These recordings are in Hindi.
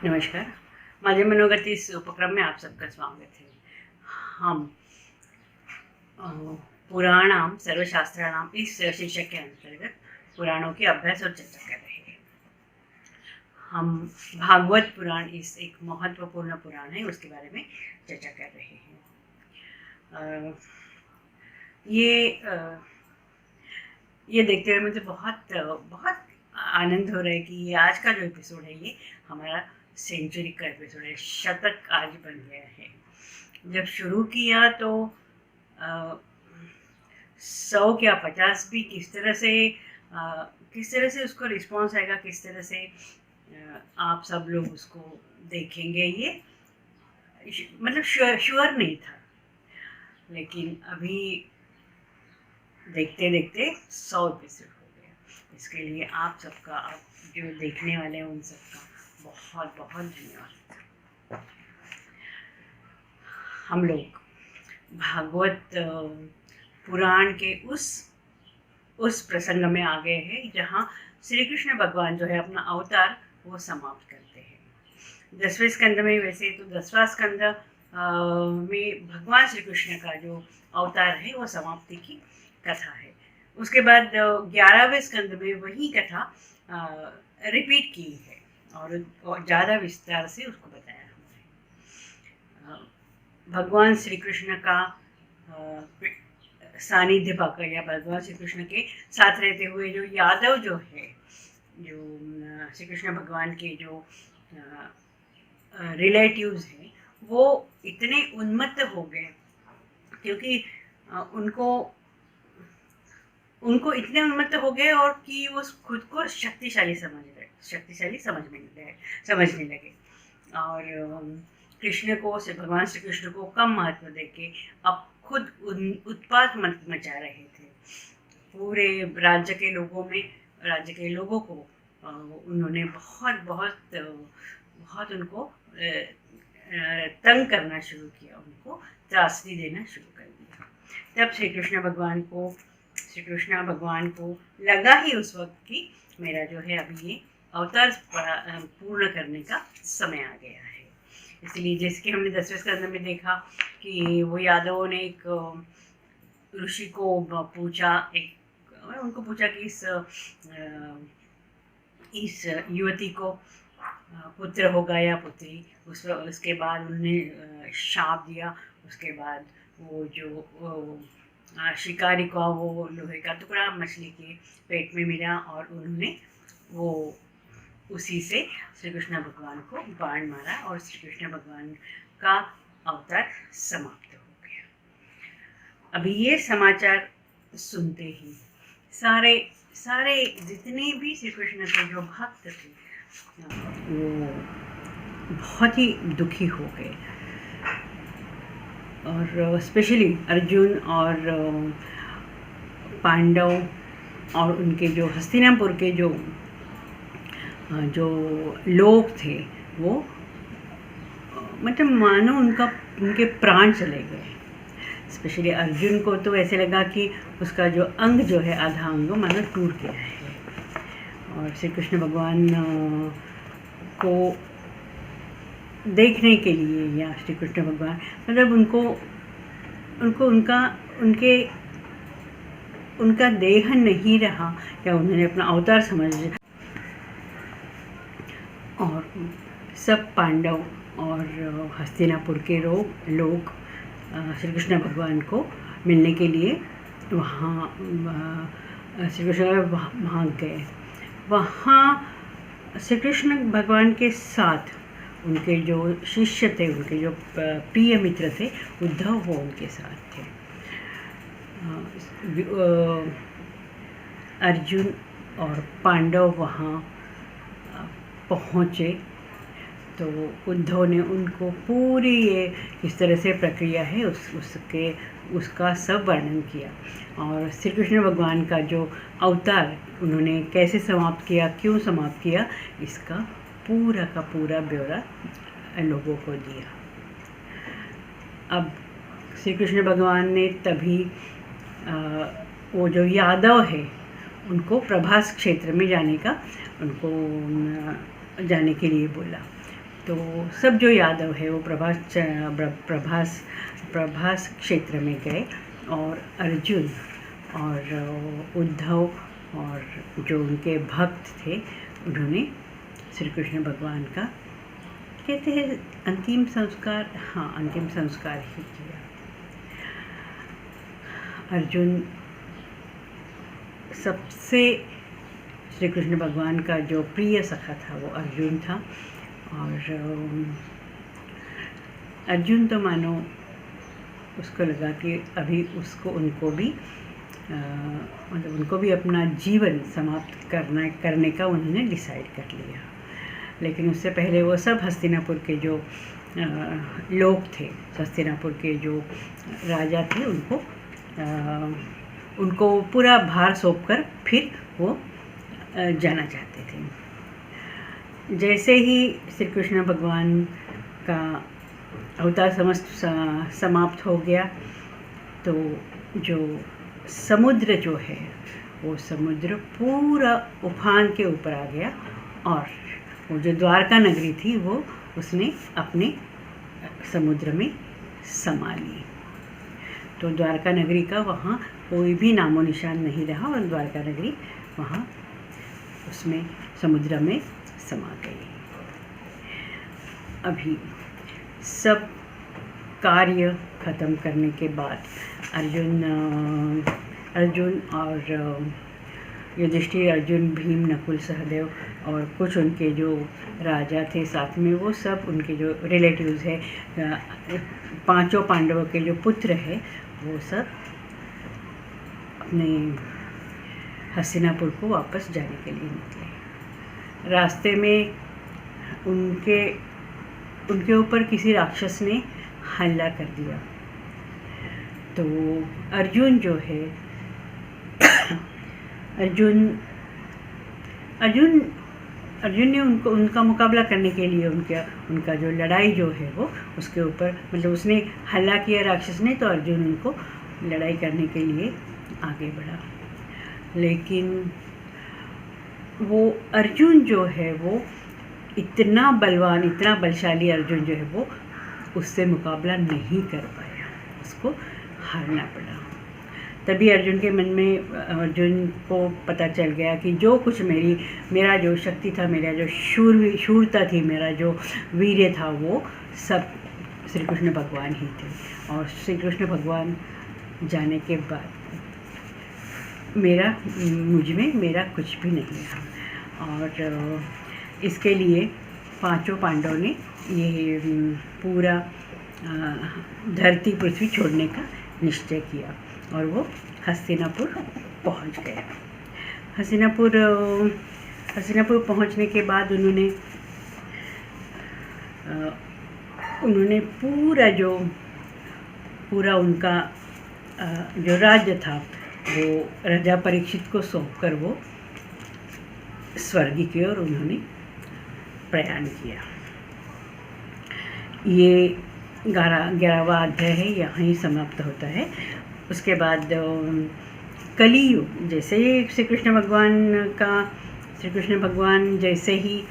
नमस्कार। माझे मनोगती इस उपक्रम में आप सबका स्वागत है। हम अ, पुराणाम सर्वशास्त्राणाम इस शीर्षक के अंतर्गत पुराणों की अभ्यास और चर्चा कर रहे हैं। हम भागवत पुराण इस एक महत्वपूर्ण पुराण है उसके बारे में चर्चा कर रहे हैं। ये देखते हुए मुझे बहुत बहुत आनंद हो रहा है कि ये आज का जो एपिसोड है ये हमारा सेंचुरी का एपिसोड है। शतक आज बन गया है। जब शुरू किया तो 100 क्या 50 भी किस तरह से उसको रिस्पॉन्स आएगा, किस तरह से आप सब लोग उसको देखेंगे, ये मतलब श्योर नहीं था। लेकिन अभी देखते देखते 100 एपिसोड हो गया। इसके लिए आप सबका, आप जो देखने वाले हैं उन सबका बहुत बहुत धन्यवाद। हम लोग भागवत पुराण के उस प्रसंग में आ गए हैं जहाँ श्री कृष्ण भगवान जो है अपना अवतार वो समाप्त करते हैं। 10वें स्कंद में, वैसे तो 10वां स्कंद में भगवान श्री कृष्ण का जो अवतार है वो समाप्ति की कथा है। उसके बाद 11वें स्कंद में वही कथा रिपीट की है और ज़्यादा विस्तार से उसको बताया हमने। भगवान श्री कृष्ण का सानिध्य पाकर या भगवान श्री कृष्ण के साथ रहते हुए जो यादव जो है, जो श्री कृष्ण भगवान के जो रिलेटिव्स हैं, वो इतने उन्मत्त हो गए क्योंकि उनको इतने उन्मत्त हो गए और कि वो खुद को शक्तिशाली समझने लगे और कृष्ण को से भगवान श्री कृष्ण को कम महत्व देके अब खुद उत्पात मचा रहे थे। पूरे राज्य के लोगों को उन्होंने बहुत उनको तंग करना शुरू किया, उनको त्रासदी देना शुरू कर दिया। तब श्री कृष्ण भगवान को लगा ही उस वक्त कि मेरा जो है अभी ये अवतार पूर्ण करने का समय आ गया है। इसलिए जैसे कि हमने 10वें स्कंद में देखा कि वो यादवों ने एक ऋषि को पूछा, उनको पूछा कि इस युवती को पुत्र होगा या पुत्री। उसके बाद उन्होंने शाप दिया। उसके बाद वो जो शिकारी को वो लोहे का टुकड़ा मछली के पेट में मिला और उन्होंने वो उसी से श्री कृष्ण भगवान को बाण मारा और श्री कृष्ण भगवान का अवतार समाप्त हो गया। अभी ये समाचार सुनते ही सारे जितने भी श्री कृष्ण के जो भक्त थे वो बहुत ही दुखी हो गए और स्पेशली अर्जुन और पांडव और उनके जो हस्तिनापुर के जो लोग थे वो मतलब मानो उनके प्राण चले गए। स्पेशली अर्जुन को तो ऐसे लगा कि उसका जो अंग जो है, आधा अंग मानो टूट गया है। और श्री कृष्ण भगवान को देखने के लिए या श्री कृष्ण भगवान मतलब उनका देह नहीं रहा या उन्होंने अपना अवतार समझ लिया और सब पांडव और हस्तिनापुर के लोग श्री कृष्ण भगवान को मिलने के लिए वहाँ श्री कृष्ण भाग गए। वहाँ श्री कृष्ण भगवान के साथ उनके जो शिष्य थे, उनके जो प्रिय मित्र थे, उद्धव वो उनके साथ थे। अर्जुन और पांडव वहाँ पहुँचे तो उद्धव ने उनको पूरी ये किस तरह से प्रक्रिया है उसका सब वर्णन किया और श्री कृष्ण भगवान का जो अवतार उन्होंने कैसे समाप्त किया, क्यों समाप्त किया, इसका पूरा का पूरा ब्यौरा लोगों को दिया। अब श्री कृष्ण भगवान ने तभी वो जो यादव है उनको प्रभास क्षेत्र में जाने के लिए बोला। तो सब जो यादव है वो प्रभास क्षेत्र में गए, और अर्जुन और उद्धव और जो उनके भक्त थे उन्होंने श्री कृष्ण भगवान का, कहते हैं अंतिम संस्कार, हाँ अंतिम संस्कार ही किया। अर्जुन सबसे श्री कृष्ण भगवान का जो प्रिय सखा था वो अर्जुन था, और अर्जुन तो मानो उसको लगा कि अभी उनको भी मतलब उनको भी अपना जीवन समाप्त करने का उन्होंने डिसाइड कर लिया। लेकिन उससे पहले वो सब हस्तिनापुर के जो लोग थे, हस्तिनापुर के जो राजा थे, उनको पूरा भार सौंपकर फिर वो जाना चाहते थे। जैसे ही श्री कृष्ण भगवान का अवतार समाप्त हो गया, तो जो समुद्र जो है वो समुद्र पूरा उफान के ऊपर आ गया, और वो जो द्वारका नगरी थी वो उसने अपने समुद्र में समा ली। तो द्वारका नगरी का वहाँ कोई भी नामो निशान नहीं रहा, और द्वारका नगरी वहाँ उसमें समुद्र में समा गई। अभी सब कार्य ख़त्म करने के बाद अर्जुन और युधिष्ठिर, अर्जुन, भीम, नकुल, सहदेव और कुछ उनके जो राजा थे साथ में, वो सब उनके जो रिलेटिव्स है, पांचों पांडवों के जो पुत्र है, वो सब अपने हस्तिनापुर को वापस जाने के लिए निकले। रास्ते में उनके ऊपर किसी राक्षस ने हमला कर दिया। तो अर्जुन जो है अर्जुन ने उनका मुकाबला करने के लिए उनका जो लड़ाई जो है वो उसके ऊपर, मतलब उसने हमला किया राक्षस ने, तो अर्जुन उनको लड़ाई करने के लिए आगे बढ़ा। लेकिन वो अर्जुन जो है वो इतना बलवान, इतना बलशाली अर्जुन जो है वो उससे मुकाबला नहीं कर पाया, उसको हारना पड़ा। तभी अर्जुन के मन में, अर्जुन को पता चल गया कि जो कुछ मेरा जो शक्ति था, मेरा जो शूरता थी, मेरा जो वीर्य था, वो सब श्री कृष्ण भगवान ही थे। और श्री कृष्ण भगवान जाने के बाद मुझ में मेरा कुछ भी नहीं रहा। और इसके लिए पांचों पांडवों ने ये पूरा धरती पृथ्वी छोड़ने का निश्चय किया, और वो हस्तिनापुर पहुंच गए। हस्तिनापुर पहुंचने के बाद उन्होंने पूरा उनका जो राज्य था वो राजा परीक्षित को सौंपकर वो स्वर्ग की ओर उन्होंने प्रयाण किया। ये 11वां अध्याय है, यहाँ ही समाप्त होता है। उसके बाद कलियुग, जैसे ही श्री कृष्ण भगवान जैसे ही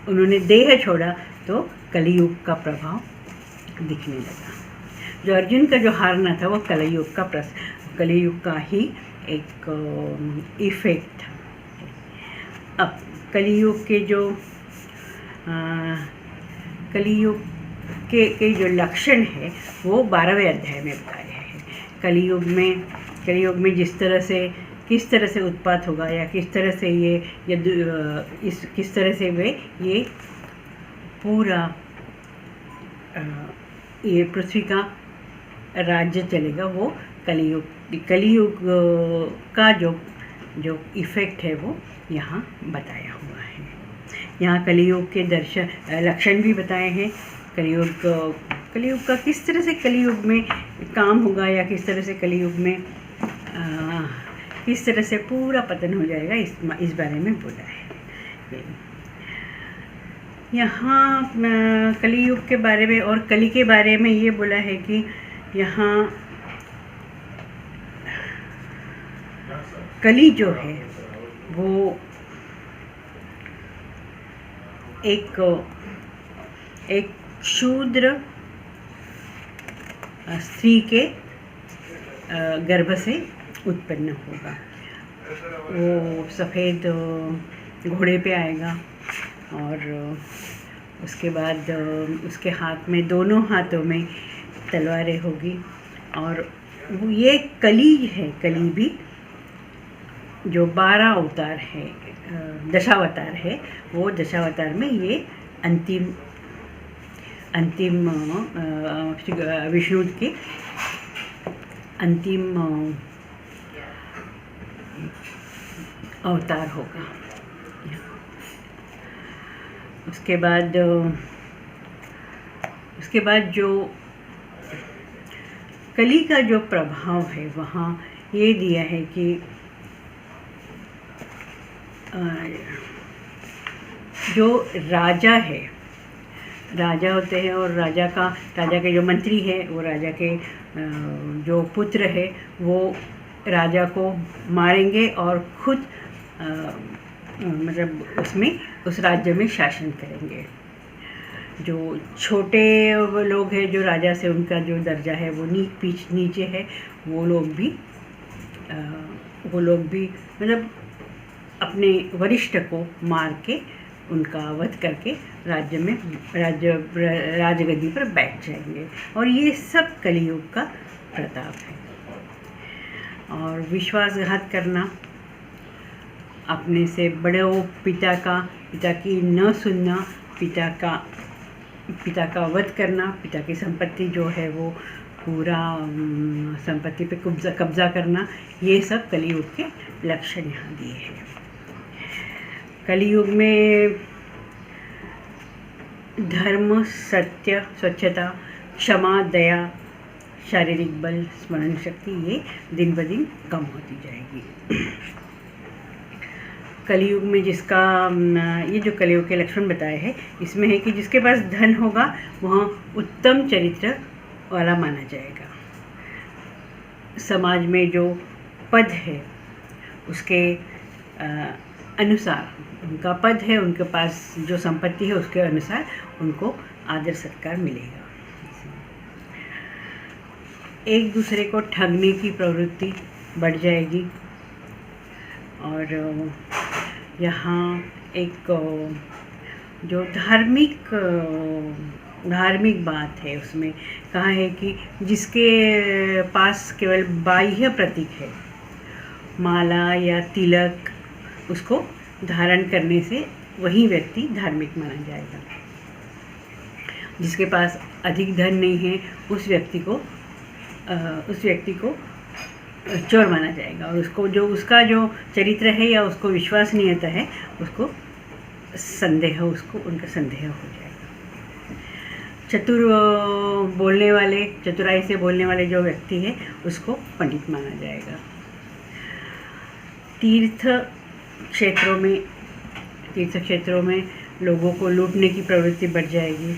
उन्होंने देह छोड़ा, तो कलियुग का प्रभाव दिखने लगा। जो अर्जुन का जो हारना था वो कलियुग का ही एक इफेक्ट था। अब कलियुग के जो लक्षण है वो 12वें अध्याय में बताए हैं। कलियुग में किस तरह से उत्पात होगा, या किस तरह से किस तरह से ये पूरा ये पृथ्वी का राज्य चलेगा, वो कलियुग का जो इफ़ेक्ट है वो यहाँ बताया हुआ है। यहाँ कलियुग के लक्षण भी बताए हैं। कलियुग का किस तरह से कलियुग में काम होगा, या किस तरह से कलियुग में किस तरह से पूरा पतन हो जाएगा, इस बारे में बोला है। यहाँ कलियुग के बारे में और कली के बारे में ये बोला है कि यहाँ कली जो है वो एक एक शूद्र स्त्री के गर्भ से उत्पन्न होगा। वो सफ़ेद घोड़े पे आएगा और उसके बाद उसके हाथ में, दोनों हाथों में तलवारें होगी। और ये कली है, कली भी जो 12 अवतार है, दशावतार है, वो दशावतार में ये अंतिम विष्णु के अंतिम अवतार होगा। उसके बाद जो कली का जो प्रभाव है वहाँ ये दिया है कि जो राजा है, राजा होते हैं और राजा के जो मंत्री है वो राजा के जो पुत्र है वो राजा को मारेंगे और खुद मतलब उस राज्य में शासन करेंगे। जो छोटे लोग हैं, जो राजा से उनका जो दर्जा है वो नीचे है, वो लोग भी मतलब अपने वरिष्ठ को मार के, उनका वध करके राजगद्दी पर बैठ जाएंगे। और ये सब कलियुग का प्रताप है। और विश्वासघात करना, अपने से बड़े पिता की न सुनना, पिता का वध करना, पिता की संपत्ति जो है वो पूरा संपत्ति पे कब्जा करना, ये सब कलियुग के लक्षण यहाँ दिए हैं। कलियुग में धर्म, सत्य, स्वच्छता, क्षमा, दया, शारीरिक बल, स्मरण शक्ति ये दिन ब दिन कम होती जाएगी। कलियुग में जिसका ये जो कलियुग के लक्षण बताए हैं, इसमें है कि जिसके पास धन होगा वह उत्तम चरित्र वाला माना जाएगा। समाज में जो पद है उसके अनुसार, उनका पद है, उनके पास जो संपत्ति है उसके अनुसार उनको आदर सत्कार मिलेगा। एक दूसरे को ठगने की प्रवृत्ति बढ़ जाएगी। और यहाँ एक जो धार्मिक बात है उसमें कहा है कि जिसके पास केवल बाह्य प्रतीक है, माला या तिलक, उसको धारण करने से वही व्यक्ति धार्मिक माना जाएगा। जिसके पास अधिक धन नहीं है उस व्यक्ति को चोर माना जाएगा। और उसका जो चरित्र है या उसको विश्वसनीयता है, उनका संदेह हो जाएगा। चतुराई से बोलने वाले जो व्यक्ति है उसको पंडित माना जाएगा। तीर्थ क्षेत्रों में लोगों को लूटने की प्रवृत्ति बढ़ जाएगी।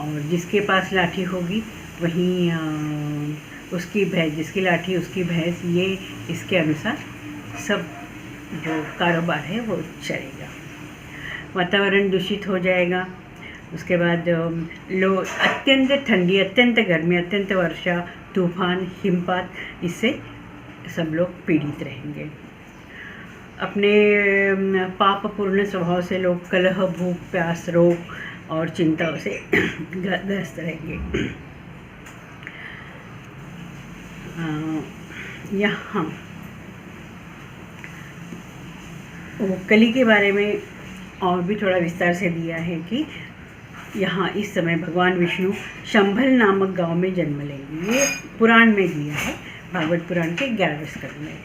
और जिसके पास लाठी होगी वहीं उसकी भैंस, जिसकी लाठी उसकी भैंस, ये इसके अनुसार सब जो कारोबार है वो चलेगा। वातावरण दूषित हो जाएगा। उसके बाद अत्यंत ठंडी, अत्यंत गर्मी, अत्यंत वर्षा, तूफान, हिमपात, इससे सब लोग पीड़ित रहेंगे। अपने पापपूर्ण स्वभाव से लोग कलह, भूख, प्यास, रोग और चिंताओं से ग्रस्त रहेंगे। यहाँ कली के बारे में और भी थोड़ा विस्तार से दिया है कि यहाँ इस समय भगवान विष्णु शंभल नामक गांव में जन्म लेंगे। ये पुराण में दिया है, भागवत पुराण के 11वें स्कंद में।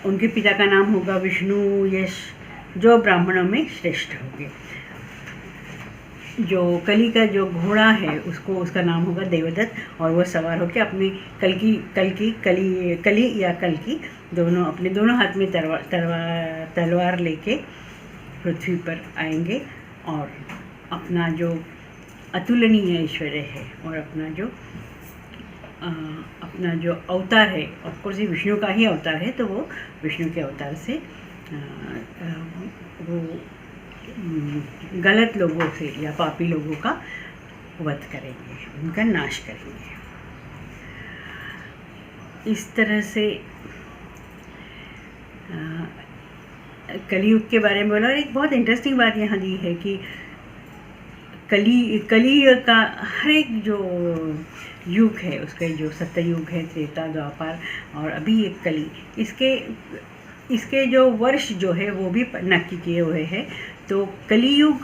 उनके पिता का नाम होगा विष्णु यश, जो ब्राह्मणों में श्रेष्ठ होंगे। जो कली का जो घोड़ा है उसका नाम होगा देवदत्त, और वह सवार होकर अपने कली दोनों अपने दोनों हाथ में तलवार लेके पृथ्वी पर आएंगे और अपना जो अतुलनीय ऐश्वर्य है और अपना जो अवतार है, ऑफकोर्स ये विष्णु का ही अवतार है, तो वो विष्णु के अवतार से वो गलत लोगों से या पापी लोगों का वध करेंगे, उनका नाश करेंगे। इस तरह से कलयुग के बारे में बोला। और एक बहुत इंटरेस्टिंग बात यहाँ दी है कि कली का हर एक जो युग है, उसका जो सत्ययुग है, त्रेता, द्वापर और अभी एक कली, इसके जो वर्ष जो है वो भी नक्की किए हुए हैं। तो कलियुग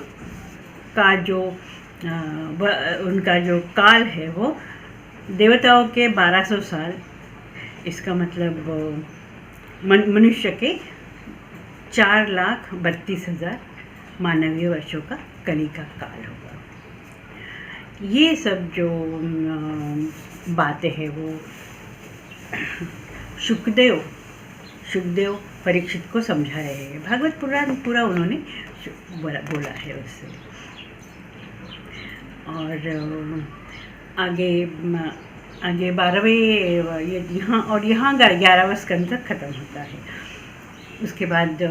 का जो उनका जो काल है वो देवताओं के 1200 साल, इसका मतलब मनुष्य के 4,32,000 मानवीय वर्षों का कली का काल होगा। ये सब जो बातें हैं वो शुकदेव परीक्षित को समझा रहे हैं। भागवत पुराण पूरा उन्होंने बोला है उससे। और आगे 12वें यहाँ 11वें स्कंद तक ख़त्म होता है। उसके बाद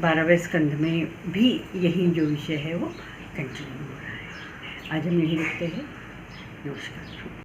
12वें स्कंद में भी यही जो विषय है वो कंटिन्यू हो रहा है। आज हम यही लिखते हैं। नमस्कार।